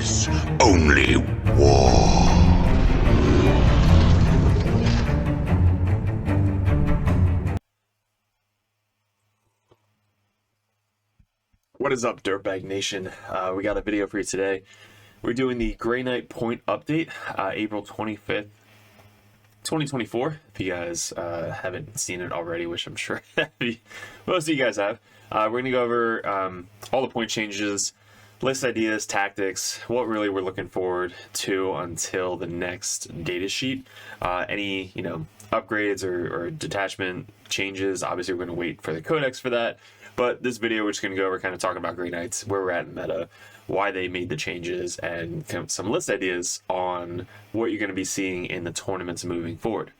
is only war. What is up, Dirtbag Nation? We got a video for you today. We're doing the Grey Knight point update, April 25th, 2024. If you guys haven't seen it already, which I'm sure most of you guys have, we're going to go over all the point changes, list ideas, tactics, what really we're looking forward to until the next data sheet. Any upgrades or detachment changes. Obviously, we're going to wait for the codex for that. But this video, we're just going to go over kind of talking about Grey Knights, where we're at in meta, why they made the changes, and kind of some list ideas on what you're going to be seeing in the tournaments moving forward.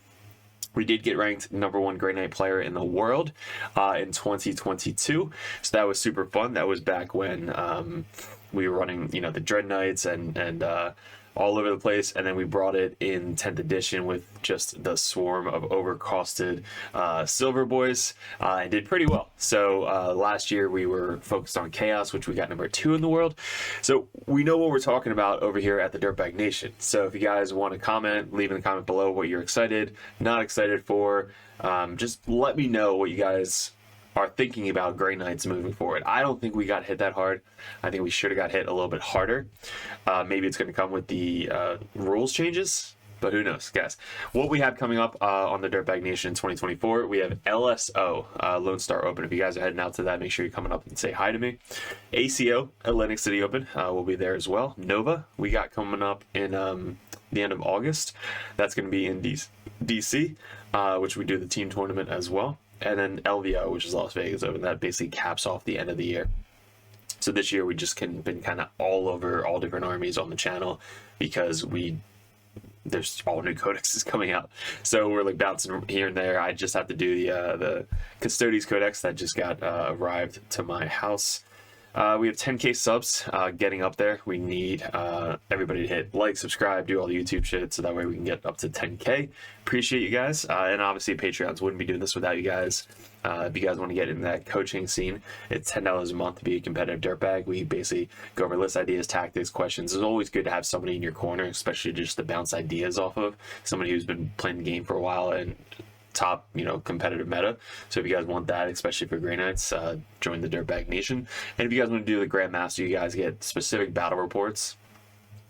We did get ranked #1 Grey Knight player in the world in 2022, so that was super fun. That was back when we were running, the Dread Knights and all over the place, and then we brought it in 10th edition with just the swarm of overcosted silver boys, and did pretty well. So last year we were focused on Chaos, which we got #2 in the world. So we know what we're talking about over here at the Dirtbag Nation. So if you guys want to comment, leave in the comment below what you're excited, not excited for. Just let me know what you guys are thinking about Grey Knights moving forward. I don't think we got hit that hard. I think we should have got hit a little bit harder. Maybe it's going to come with the rules changes, but who knows, guys. What we have coming up on the Dirtbag Nation 2024, we have LSO, Lone Star Open. If you guys are heading out to that, make sure you're coming up and say hi to me. ACO, Atlantic City Open, will be there as well. Nova, we got coming up in the end of August. That's going to be in DC, which we do the team tournament as well. And then LVO, which is Las Vegas Open, that basically caps off the end of the year. So this year we just been kind of all over all different armies on the channel because there's all new codexes coming out. So we're like bouncing here and there. I just have to do the Custodes Codex that just got arrived to my house. We have 10K subs getting up there. We need everybody to hit like, subscribe, do all the YouTube shit, so that way we can get up to 10K. Appreciate you guys. And obviously Patreons, wouldn't be doing this without you guys. If you guys want to get in that coaching scene, it's $10 a month to be a competitive dirtbag. We basically go over list ideas, tactics, questions. It's always good to have somebody in your corner, especially just to bounce ideas off of. Somebody who's been playing the game for a while and top competitive meta. So if you guys want that, especially for Grey Knights, join the Dirtbag Nation. And if you guys want to do the Grandmaster, you guys get specific battle reports,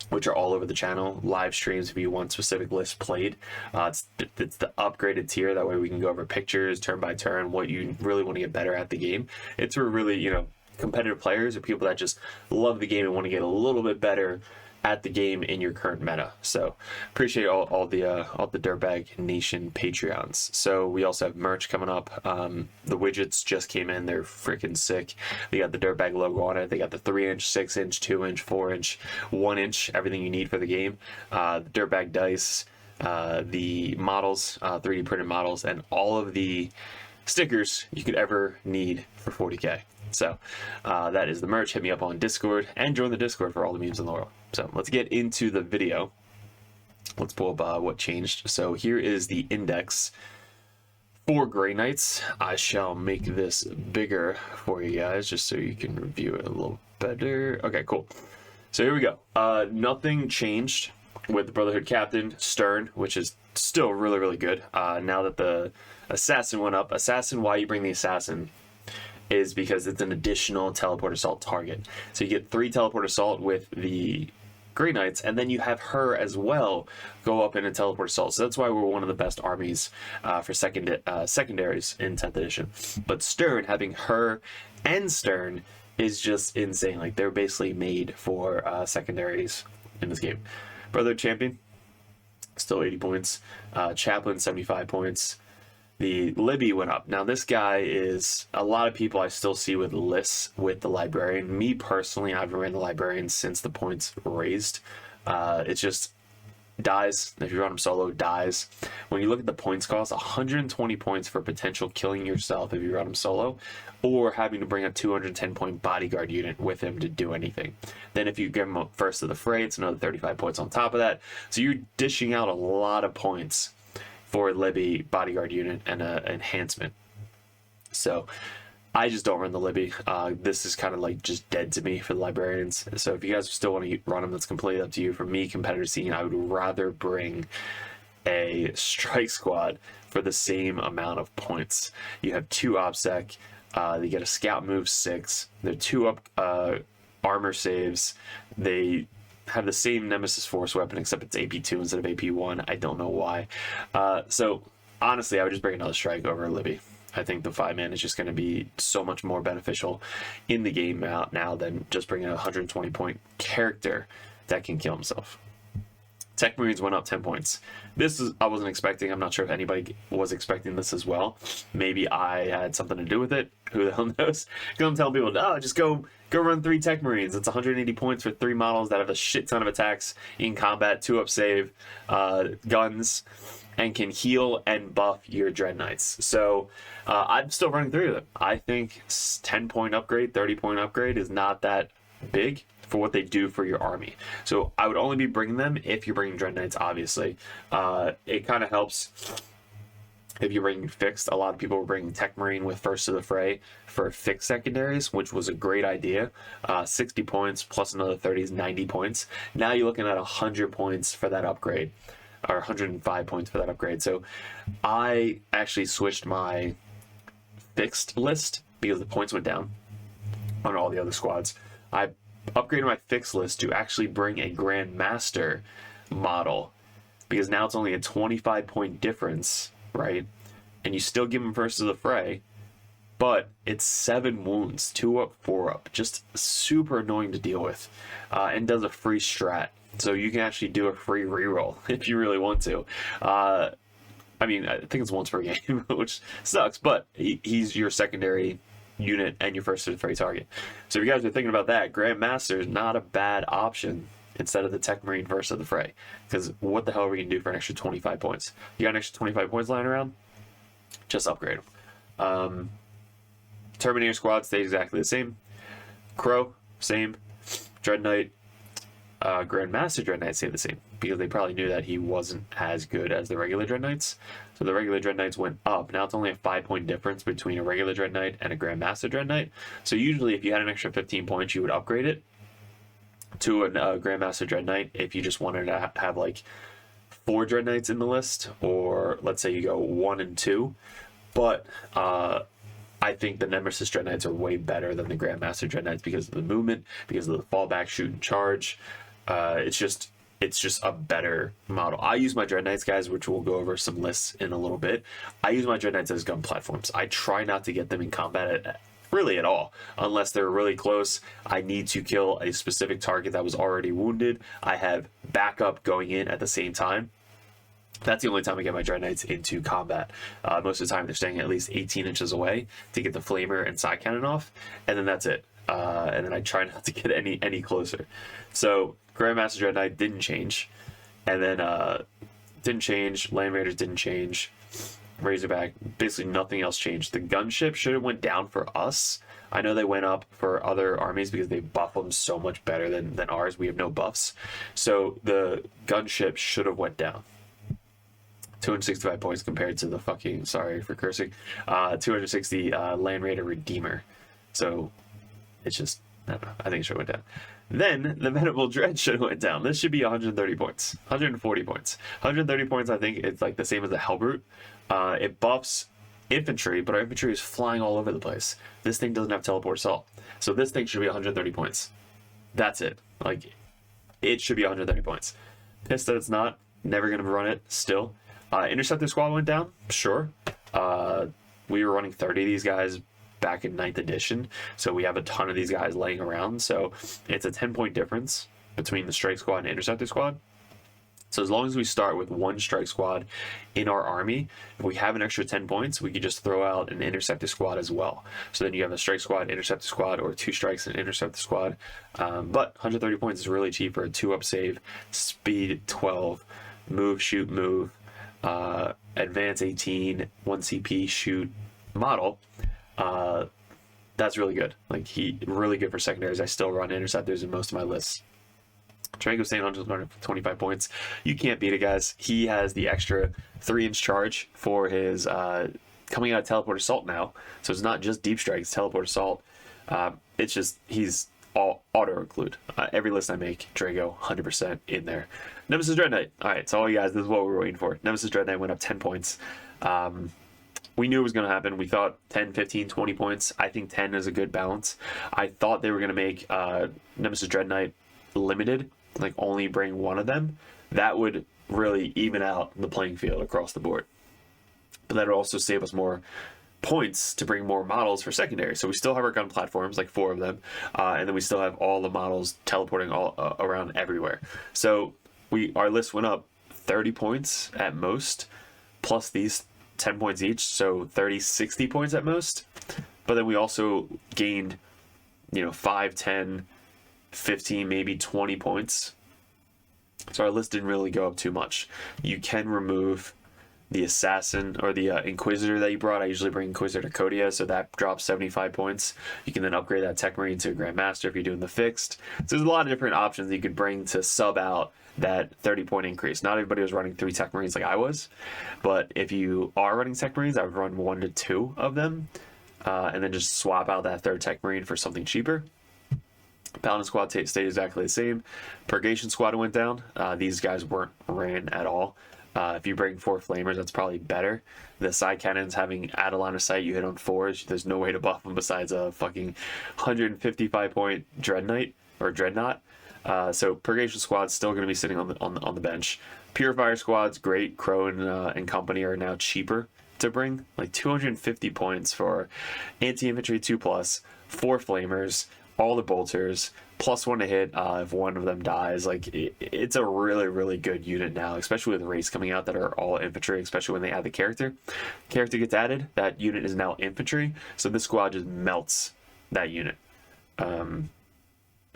which are all over the channel. Live streams if you want specific lists played. It's the upgraded tier. That way we can go over pictures turn by turn, what you really want to get better at the game. It's for really competitive players or people that just love the game and want to get a little bit better at the game in your current meta. So appreciate all the Dirtbag Nation Patreons. So we also have merch coming up. The widgets just came in. They're freaking sick. They got the Dirtbag logo on it. They got the 3-inch, 6-inch, 2-inch, 4-inch, 1-inch, everything you need for the game. The Dirtbag dice, the models, 3D printed models, and all of the stickers you could ever need for 40k. So that is the merch. Hit me up on Discord and join the Discord for all the memes in the world. So let's get into the video. Let's pull up what changed. So here is the index for Grey Knights. I shall make this bigger for you guys just so you can review it a little better. Okay, cool. So here we go. Nothing changed with the Brotherhood Captain, Stern, which is still really, really good. Now that the Assassin went up. Assassin, why you bring the Assassin is because it's an additional teleport assault target. So you get 3 teleport assault with the Grey Knights, and then you have her as well go up in a teleport assault. So that's why we're one of the best armies for secondaries in 10th edition. But Stern, having her and Stern is just insane. Like, they're basically made for secondaries in this game. Brother Champion, still 80 points. Chaplain, 75 points. The Libby went up. Now this guy is, a lot of people I still see with lists with the Librarian. Me personally, I've ran the Librarian since the points raised. It's just dies. If you run him solo, dies. When you look at the points cost, 120 points for potential killing yourself if you run him solo, or having to bring a 210 point bodyguard unit with him to do anything. Then if you give him up first to the fray, it's another 35 points on top of that. So you're dishing out a lot of points for Libby bodyguard unit and an enhancement. So I just don't run the Libby. This is kind of like just dead to me for the librarians. So if you guys still want to run them, that's completely up to you. For me, competitor scene, I would rather bring a strike squad for the same amount of points. You have 2 OBSEC, they get a scout move 6, they're 2 up armor saves, they have the same Nemesis Force weapon except it's AP2 instead of AP1. I don't know why. So honestly, I would just bring another strike over Libby. I think the 5-man is just going to be so much more beneficial in the game now than just bringing a 120 point character that can kill himself. Tech Marines went up 10 points. I wasn't expecting. I'm not sure if anybody was expecting this as well. Maybe I had something to do with it. Who the hell knows? Because I'm telling people, no, just go run 3 Tech Marines. It's 180 points for 3 models that have a shit ton of attacks in combat, 2 up save, guns, and can heal and buff your Dread Knights. So I'm still running 3 of them. I think 10 point upgrade, 30 point upgrade is not that big for what they do for your army. So I would only be bringing them if you're bringing Dread Knights, obviously. It kind of helps if you're bringing fixed. A lot of people were bringing Tech Marine with First to the Fray for fixed secondaries, which was a great idea. 60 points plus another 30 is 90 points. Now you're looking at 100 points for that upgrade, or 105 points for that upgrade. So I actually switched my fixed list because the points went down on all the other squads. I upgraded my fixed list to actually bring a Grand Master model because now it's only a 25 point difference, right? And you still give him First to the Fray, but it's 7 wounds, 2 up, 4 up. Just super annoying to deal with, and does a free strat. So you can actually do a free reroll if you really want to. I mean, I think it's once per game, which sucks, but he's your secondary unit and your First to the Fray target. So if you guys are thinking about that, Grand Master is not a bad option instead of the Tech Marine First to the Fray. Because what the hell are we going to do for an extra 25 points? You got an extra 25 points lying around? Just upgrade them. Terminator squad stays exactly the same. Crow, same. Dread Knight, Grand Master Dread Knight stay the same because they probably knew that he wasn't as good as the regular Dread Knights. So the regular Dread Knights went up. Now it's only a 5 point difference between a regular Dread Knight and a Grand Master Dread Knight. So usually if you had an extra 15 points, you would upgrade it to a Grand Master Dread Knight if you just wanted to have like 4 Dread Knights in the list, or let's say you go 1 and 2. But I think the Nemesis Dread Knights are way better than the Grand Master Dread Knights because of the movement, because of the fallback, shoot, and charge. It's just a better model. I use my Dread Knights, guys, which we'll go over some lists in a little bit. I use my Dread Knights as gun platforms. I try not to get them in combat really at all, unless they're really close. I need to kill a specific target that was already wounded. I have backup going in at the same time. That's the only time I get my Dread Knights into combat. Most of the time they're staying at least 18 inches away to get the flamer and side cannon off, and then that's it. And then I try not to get any closer. So Grandmaster Dread Knight didn't change, and then didn't change. Land Raiders didn't change. Razorback, basically nothing else changed. The gunship should have went down for us. I know they went up for other armies because they buff them so much better than ours. We have no buffs, so the gunship should have went down. 265 points compared to the fucking, sorry for cursing, 260 Land Raider Redeemer. So it's just, I don't know, I think it should have went down. Then the Venerable Dread should have went down. This should be 130 points, 140 points. 130 points, I think it's like the same as the Hellbrute. It buffs infantry, but our infantry is flying all over the place. This thing doesn't have teleport assault. So this thing should be 130 points. That's it. Like, it should be 130 points. Pissed that it's not. Never going to run it still. Interceptor squad went down, sure. We were running 30 of these guys back in 9th edition, so we have a ton of these guys laying around, so it's a 10 point difference between the strike squad and interceptor squad. So as long as we start with 1 strike squad in our army, if we have an extra 10 points, we could just throw out an interceptor squad as well. So then you have a strike squad, interceptor squad, or 2 strikes and interceptor squad. But 130 points is really cheap for a 2-up save, speed 12, move, shoot, move, advance 18, 1 CP, shoot model. That's really good. Like, really good for secondaries. I still run interceptors in most of my lists. Trango staying 125 points. You can't beat it, guys. He has the extra 3-inch charge for his coming out of Teleport Assault now, so it's not just Deep Strike, it's Teleport Assault. It's just, he's all auto-include. Every list I make, Drago, 100% in there. Nemesis Dread Knight. All right, so all you guys, this is what we were waiting for. Nemesis Dread Knight went up 10 points. We knew it was going to happen. We thought 10, 15, 20 points. I think 10 is a good balance. I thought they were going to make Nemesis Dread Knight limited, like only bring one of them. That would really even out the playing field across the board. But that would also save us more points to bring more models for secondary. So we still have our gun platforms, like 4 of them, and then we still have all the models teleporting all around everywhere. So our list went up 30 points at most, plus these 10 points each, so 30, 60 points at most. But then we also gained, 5, 10, 15, maybe 20 points. So our list didn't really go up too much. You can remove the assassin or the inquisitor that you brought. I usually bring inquisitor to Kodia, so that drops 75 points. You can then upgrade that tech marine to a grandmaster if you're doing the fixed. So there's a lot of different options that you could bring to sub out that 30 point increase. Not everybody was running 3 tech marines like I was, but if you are running tech marines, I would run 1 to 2 of them, and then just swap out that 3rd tech marine for something cheaper. Paladin squad stayed exactly the same. Purgation squad went down. These guys weren't ran at all. If you bring 4 flamers, that's probably better. The side cannons having add a line of sight, you hit on 4s. There's no way to buff them besides a fucking 155 point Dread Knight or Dreadnought. So Purgation squad's still going to be sitting on the bench. Purifier squad's great. Coen and company are now cheaper to bring, like 250 points for anti-infantry 2+, 4 flamers, all the bolters, +1 to hit if one of them dies. Like it's a really, really good unit now, especially with race coming out that are all infantry, especially when they add the character. Character gets added, that unit is now infantry, so this squad just melts that unit.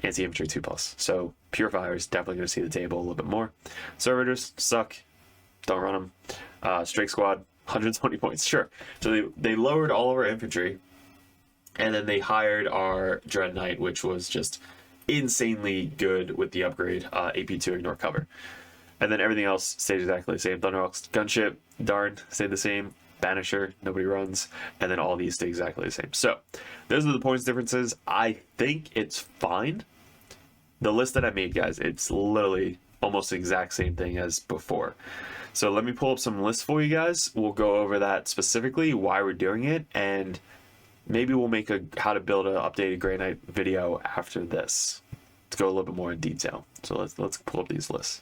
Anti-infantry 2+. So Purifier is definitely going to see the table a little bit more. Servitors suck. Don't run them. Strike squad, 120 points. Sure. So they lowered all of our infantry, and then they hired our Dread Knight, which was just insanely good with the upgrade, AP2 ignore cover. And then everything else stayed exactly the same. Thunderhawk's gunship, darn, stayed the same. Banisher, nobody runs. And then all these stay exactly the same. So those are the points differences. I think it's fine. The list that I made, guys, it's literally almost the exact same thing as before. So let me pull up some lists for you guys. We'll go over that specifically, why we're doing it, and maybe we'll make a how to build an updated Grey Knight video after this to go a little bit more in detail. So let's pull up these lists.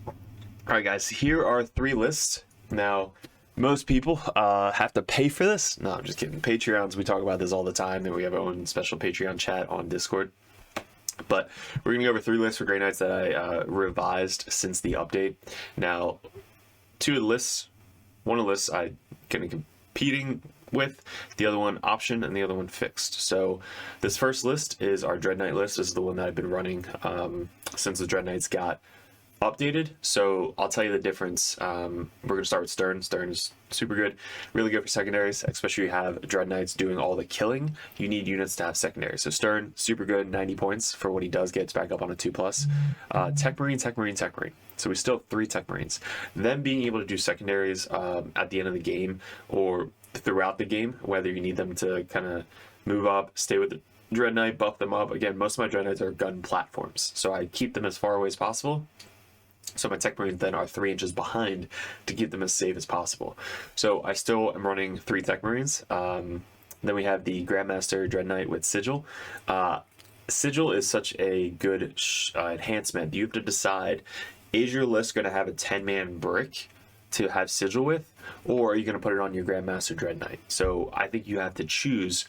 All right, guys, here are 3 lists. Now, most people have to pay for this. No, I'm just kidding. Patreons, we talk about this all the time, and we have our own special Patreon chat on Discord. But we're going to go over 3 lists for Grey Knights that I revised since the update. Now, 2 of the lists, one of the lists I'm going to competing with, the other one option, and the other one fixed. So this first list is our Dread Knight list. This is the one that I've been running since the Dread Knights got updated. So I'll tell you the difference. We're going to start with Stern. Stern is super good, really good for secondaries, especially if you have Dread Knights doing all the killing. You need units to have secondaries. So Stern, super good, 90 points for what he does, gets back up on a 2+. Tech Marine, Tech Marine, Tech Marine. So we still have 3 Tech Marines. Them being able to do secondaries at the end of the game or throughout the game, whether you need them to kind of move up, stay with the Dread Knight, buff them up. Again, most of my Dread Knights are gun platforms, so I keep them as far away as possible. So my Tech Marines then are 3 inches behind to keep them as safe as possible. So I still am running 3 Tech Marines. Then we have the Grandmaster Dread Knight with Sigil. Sigil is such a good enhancement. You have to decide, is your list going to have a 10-man brick to have Sigil with, or are you going to put it on your Grandmaster Dread Knight? So I think you have to choose,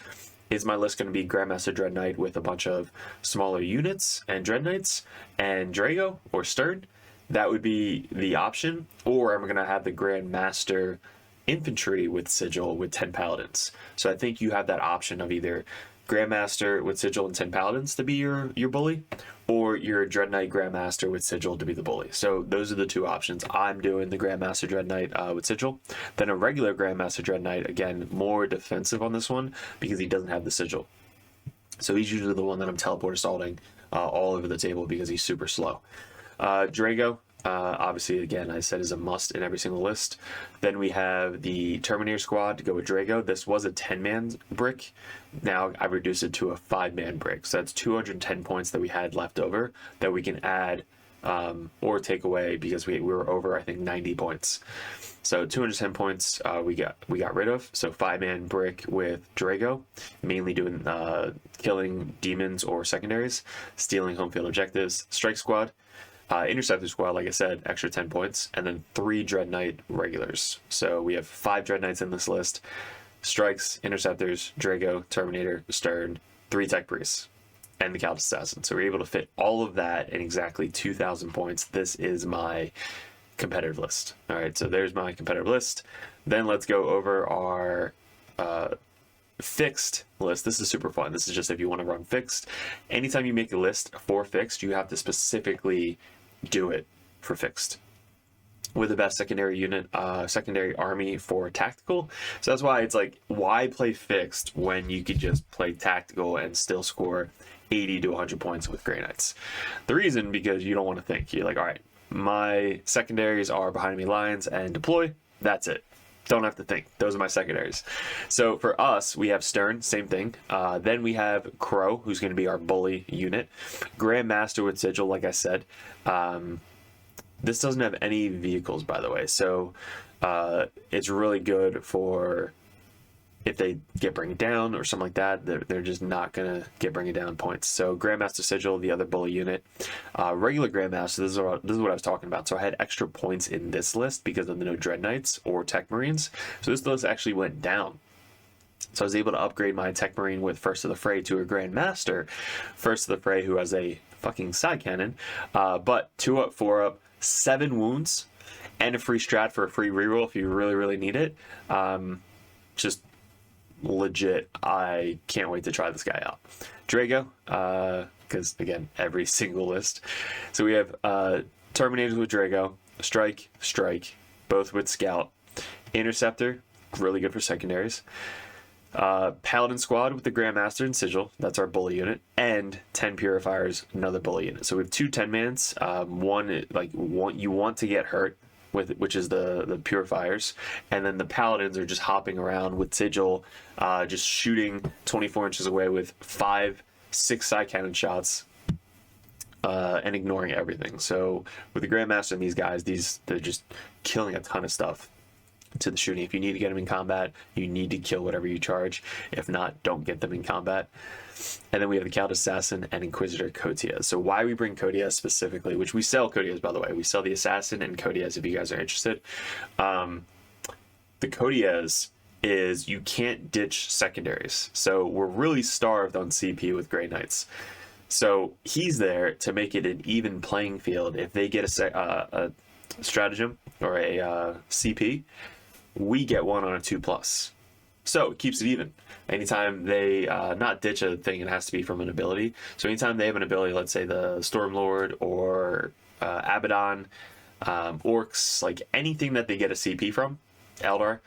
is my list going to be Grandmaster Dread Knight with a bunch of smaller units and Dread Knights and Drago or Stern? That would be the option. Or I'm going to have the Grandmaster Infantry with Sigil with 10 Paladins. So I think you have that option of either Grandmaster with Sigil and 10 Paladins to be your bully, or your Dread Knight Grandmaster with Sigil to be the bully. So those are the 2 options. I'm doing the Grandmaster Dread Knight with Sigil. Then a regular Grandmaster Dread Knight, again, more defensive on this one because he doesn't have the Sigil. So he's usually the one that I'm teleport assaulting all over the table because he's super slow. Drago, obviously, again, I said is a must in every single list. Then we have the Terminator squad to go with Drago. This was a 10-man brick. Now I've reduced it to a 5-man brick. So that's 210 points that we had left over that we can add or take away because we were over, I think, 90 points. So 210 points we got rid of. So 5-man brick with Drago, mainly doing killing demons or secondaries, stealing home field objectives. Strike squad, interceptor squad, like I said, extra 10 points, and then 3 Dread Knight regulars. So we have 5 Dread Knights in this list: strikes, interceptors, Drago, Terminator, Stern, 3 tech priests, and the Callous Assassin. So we're able to fit all of that in exactly 2,000 points. This is my competitive list. All right, so there's my competitive list. Then let's go over our fixed list. This is super fun. This is just if you want to run fixed. Anytime you make a list for fixed, you have to specifically do it for fixed with the best secondary unit, secondary army for tactical. So that's why it's like, why play fixed when you could just play tactical and still score 80 to 100 points with Grey Knights? The reason, because you don't want to think. You're like, all right, my secondaries are behind enemy lines and deploy. That's it. Don't have to think. Those are my secondaries. So for us, we have Stern, same thing. Then we have Crow, who's going to be our bully unit. Grandmaster with Sigil, like I said. This doesn't have any vehicles, by the way. So it's really good for if they get bring down or something like that. They're just not going to get bring down points. So Grandmaster Sigil, the other bully unit. Regular Grandmaster, this is what I was talking about. So I had extra points in this list because of the no Dread Knights or Tech Marines. So this list actually went down. So I was able to upgrade my Tech Marine with First of the Fray to a Grandmaster. First of the Fray, who has a fucking side cannon. But 2 up, 4 up, 7 wounds, and a free strat for a free reroll if you really, really need it. Just legit, I can't wait to try this guy out. Drago, because again, every single list. So we have Terminators with Drago, Strike, both with Scout, Interceptor, really good for secondaries. Paladin squad with the Grandmaster and Sigil, that's our bully unit, and 10 Purifiers, another bully unit. So we have 2 10-mans. One you want to get hurt with, which is the Purifiers, and then the Paladins are just hopping around with Sigil, just shooting 24 inches away with 5-6 side cannon shots, and ignoring everything. So with the Grandmaster and these guys, they're just killing a ton of stuff to the shooting. If you need to get them in combat, you need to kill whatever you charge. If not, don't get them in combat. And then we have the Callous Assassin and Inquisitor Cotias. So why we bring Cotias specifically, which we sell Cotias, by the way. We sell the Assassin and Cotias if you guys are interested. The Cotias is you can't ditch secondaries. So we're really starved on CP with Grey Knights. So he's there to make it an even playing field. If they get a stratagem or a CP, we get one on a 2+. So it keeps it even. Anytime they not ditch a thing, it has to be from an ability. So anytime they have an ability, let's say the Stormlord or Abaddon, Orcs, like anything that they get a CP from, Eldar,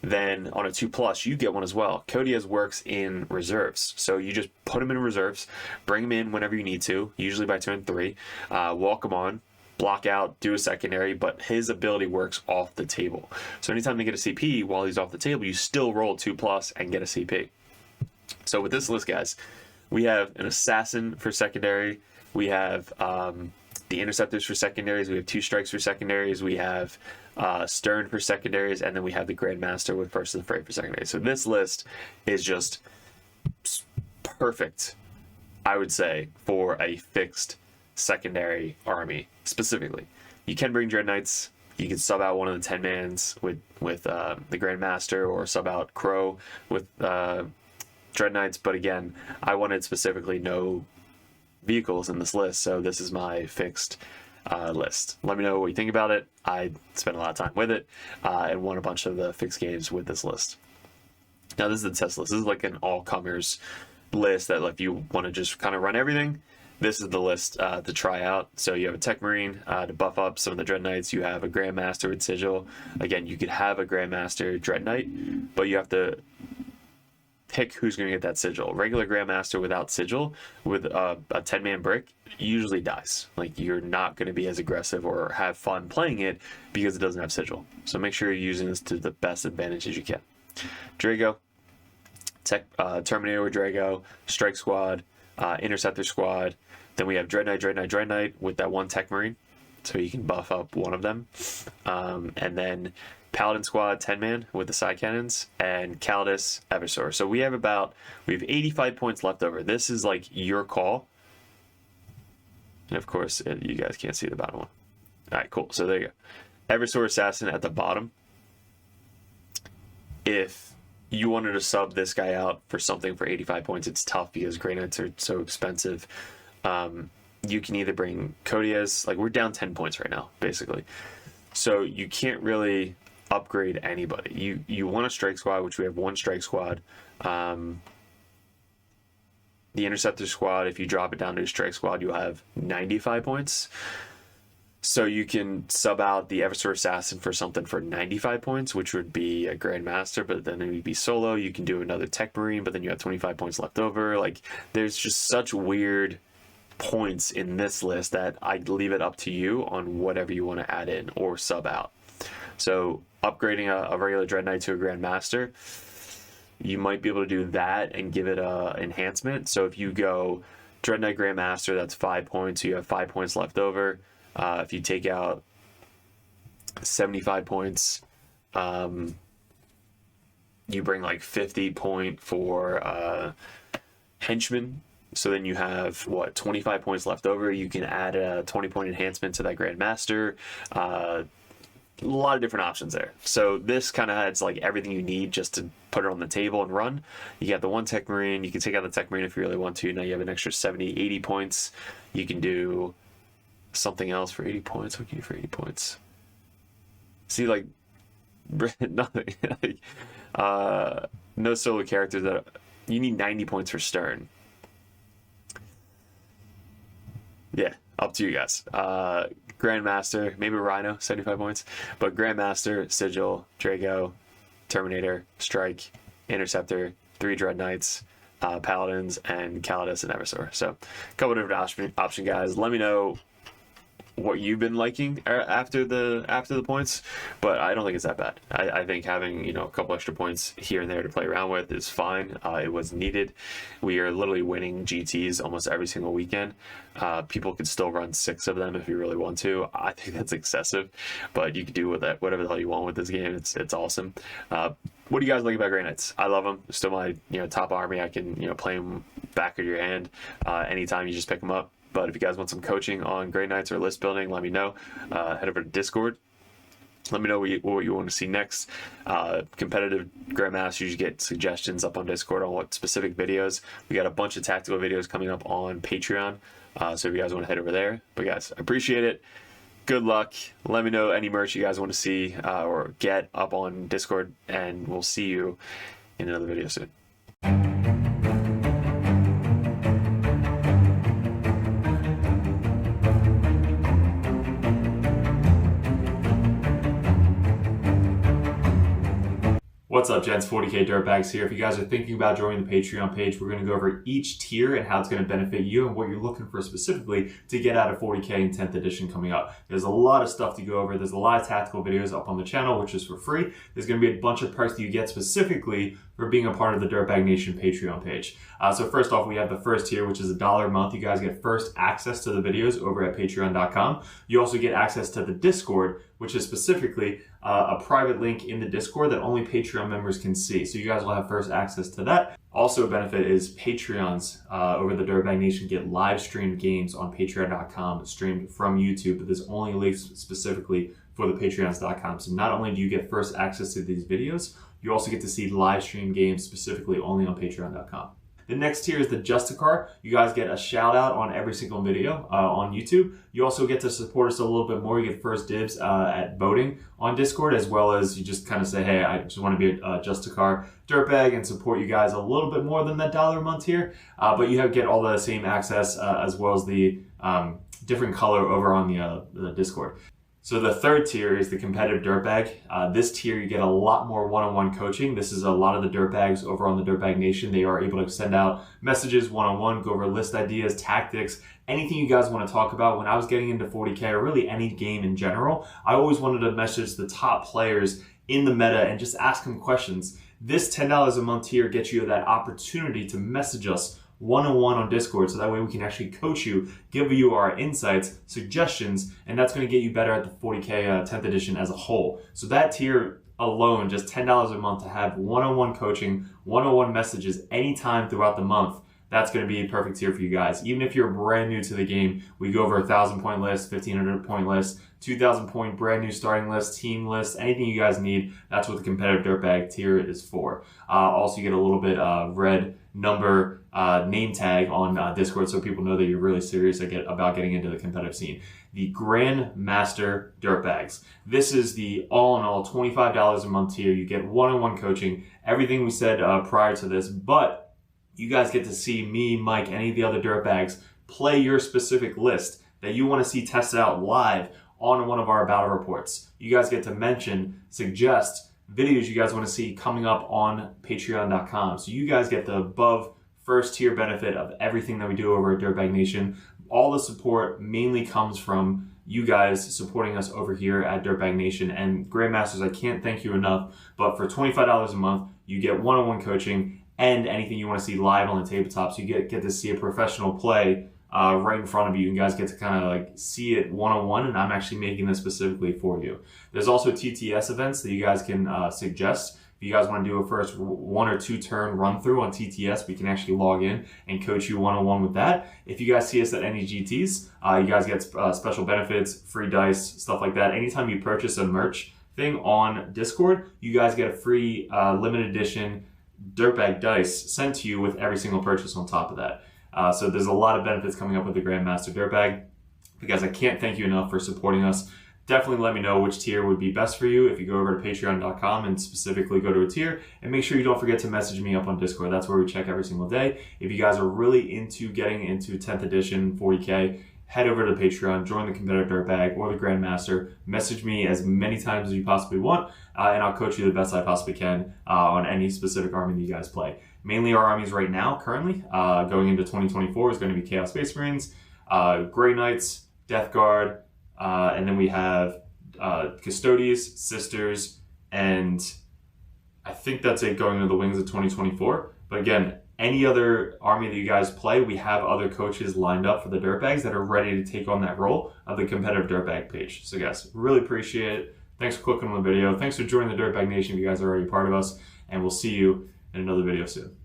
then on a 2+, you get one as well. Cotias works in reserves. So you just put them in reserves, bring them in whenever you need to, usually by turn 3, walk them on, block out, do a secondary, but his ability works off the table. So anytime they get a CP while he's off the table, you still roll 2+ and get a CP. So with this list, guys, we have an Assassin for secondary. We have the Interceptors for secondaries. We have 2 Strikes for secondaries. We have Stern for secondaries. And then we have the Grandmaster with First of the Fray for secondaries. So this list is just perfect, I would say, for a fixed secondary army specifically. You can bring Dread Knights. You can sub out one of the 10-mans with the Grandmaster, or sub out Crow with Dread Knights. But again, I wanted specifically no vehicles in this list, so this is my fixed list. Let me know what you think about it. I spent a lot of time with it and won a bunch of the fixed games with this list. Now this is the test list. This is like an all-comers list that, like, if you want to just kind of run everything, this is the list to try out. So you have a Tech Marine to buff up some of the Dread Knights. You have a Grandmaster with Sigil. Again, you could have a Grandmaster Dread Knight, but you have to pick who's going to get that sigil. Regular Grandmaster without sigil, with a 10-man brick, usually dies. Like, you're not going to be as aggressive or have fun playing it because it doesn't have sigil. So make sure you're using this to the best advantage as you can. Drago, Terminator with Drago, Strike Squad, Interceptor Squad. Then we have Dread Knight with that one Tech Marine, so you can buff up one of them. And then Paladin Squad 10-man with the side cannons, and Calidus Eversor. So we have 85 points left over. This is like your call. And of course, you guys can't see the bottom one. All right, cool. So there you go. Eversor Assassin at the bottom. If you wanted to sub this guy out for something for 85 points, it's tough because Grey Knights are so expensive. You can either bring Codiez, like we're down 10 points right now, basically. So you can't really upgrade anybody. You want a Strike Squad, which we have one Strike Squad. The Interceptor Squad, if you drop it down to a Strike Squad, you'll have 95 points. So you can sub out the Eversor Assassin for something for 95 points, which would be a Grandmaster, but then it would be solo. You can do another Tech Marine, but then you have 25 points left over. Like, there's just such weird points in this list that I'd leave it up to you on whatever you want to add in or sub out. So upgrading a regular Dread Knight to a Grandmaster, you might be able to do that and give it a enhancement. So if you go Dread Knight Grandmaster, that's 5 points. So you have 5 points left over. If you take out 75 points, you bring like 50 point for henchman. So then you have 25 points left over. You can add a 20-point enhancement to that Grandmaster. A lot of different options there. So this kind of adds like everything you need just to put it on the table and run. You got the one Tech Marine. You can take out the Tech Marine if you really want to. Now you have an extra 70, 80 points. You can do something else for 80 points. What can you do for 80 points? See, like, nothing. Like, no solo characters that you need 90 points for Stern. Yeah, up to you guys. Grandmaster, maybe Rhino, 75 points. But Grandmaster, Sigil, Drago, Terminator, Strike, Interceptor, 3 Dread Knights, Paladins, and Calidus and Eversor. So a couple of different option guys. Let me know what you've been liking after the points, but I don't think it's that bad. I think having a couple extra points here and there to play around with is fine. It was needed. We are literally winning GTs almost every single weekend. People could still run 6 of them if you really want to. I think that's excessive, but you can do with that whatever the hell you want with this game. It's awesome. What do you guys like about Grey Knights? I love them. Still my top army. I can play them back of your hand anytime you just pick them up. But if you guys want some coaching on Grey Knights or list building, let me know. Head over to Discord. Let me know what you want to see next. Competitive Grandmasters, you get suggestions up on Discord on what specific videos. We got a bunch of tactical videos coming up on Patreon. So if you guys want to head over there. But guys, I appreciate it. Good luck. Let me know any merch you guys want to see or get up on Discord. And we'll see you in another video soon. What's up, gents? 40k Dirtbags here. If you guys are thinking about joining the Patreon page, we're going to go over each tier and how it's going to benefit you and what you're looking for specifically to get out of 40k in 10th edition coming up. There's a lot of stuff to go over. There's a lot of tactical videos up on the channel, which is for free. There's going to be a bunch of perks that you get specifically for being a part of the Dirtbag Nation Patreon page. So first off, we have the first tier, which is $1 a month. You guys get first access to the videos over at patreon.com. You also get access to the Discord, which is specifically a private link in the Discord that only Patreon members can see. So you guys will have first access to that. Also a benefit is Patreons over the Dirtbag Nation get live streamed games on patreon.com streamed from YouTube, but there's only links specifically for the patreons.com. So not only do you get first access to these videos, you also get to see live stream games specifically only on patreon.com. The next tier is the Justicar. You guys get a shout out on every single video on YouTube. You also get to support us a little bit more. You get first dibs at voting on Discord, as well as you just kind of say, hey, I just want to be a Justicar Dirtbag and support you guys a little bit more than that $1 a month tier. But you get all the same access as well as the different color over on the Discord. So the third tier is the competitive dirtbag. This tier, you get a lot more one-on-one coaching. This is a lot of the dirtbags over on the Dirtbag Nation. They are able to send out messages one-on-one, go over list ideas, tactics, anything you guys want to talk about. When I was getting into 40k, or really any game in general, I always wanted to message the top players in the meta and just ask them questions. This $10 a month tier gets you that opportunity to message us one-on-one on Discord, so that way we can actually coach you, give you our insights, suggestions, and that's going to get you better at the 40k 10th edition as a whole. So that tier alone, just $10 a month to have one-on-one coaching, one-on-one messages anytime throughout the month, that's going to be a perfect tier for you guys. Even if you're brand new to the game, we go over 1,000-point list, 1,500-point list, 2,000-point brand new starting list, team list, anything you guys need. That's what the competitive dirtbag tier is for. Also, you get a little bit red number name tag on Discord, so people know that you're really serious about getting into the competitive scene. The Grandmaster Dirtbags. This is the all-in-all $25 a month tier. You get one-on-one coaching, everything we said prior to this, but you guys get to see me, Mike, any of the other dirtbags play your specific list that you want to see tested out live on one of our battle reports. You guys get to mention, suggest videos you guys want to see coming up on patreon.com. So you guys get the above first tier benefit of everything that we do over at Dirtbag Nation. All the support mainly comes from you guys supporting us over here at Dirtbag Nation. And Grandmasters, I can't thank you enough, but for $25 a month, you get one-on-one coaching and anything you want to see live on the tabletop. So you get to see a professional play right in front of you. You guys get to kind of like see it one-on-one, and I'm actually making this specifically for you. There's also TTS events that you guys can suggest. If you guys want to do a first 1 or 2 turn run through on TTS, we can actually log in and coach you one-on-one with that. If you guys see us at any GTs, you guys get special benefits, free dice, stuff like that. Anytime you purchase a merch thing on Discord, you guys get a free limited edition Dirtbag dice sent to you with every single purchase on top of that. So there's a lot of benefits coming up with the Grandmaster Dirtbag. Guys, I can't thank you enough for supporting us. Definitely let me know which tier would be best for you if you go over to patreon.com and specifically go to a tier. And make sure you don't forget to message me up on Discord. That's where we check every single day. If you guys are really into getting into 10th edition 40k, head over to Patreon, join the competitive dirtbag or the Grandmaster. Message me as many times as you possibly want, and I'll coach you the best I possibly can on any specific army that you guys play. Mainly our armies right now, currently, going into 2024, is going to be Chaos Space Marines, Grey Knights, Death Guard, and then we have Custodes, Sisters, and I think that's it going into the wings of 2024. But again, any other army that you guys play, we have other coaches lined up for the Dirtbags that are ready to take on that role of the competitive Dirtbag page. So guys, really appreciate it. Thanks for clicking on the video. Thanks for joining the Dirtbag Nation if you guys are already a part of us. And we'll see you in another video soon.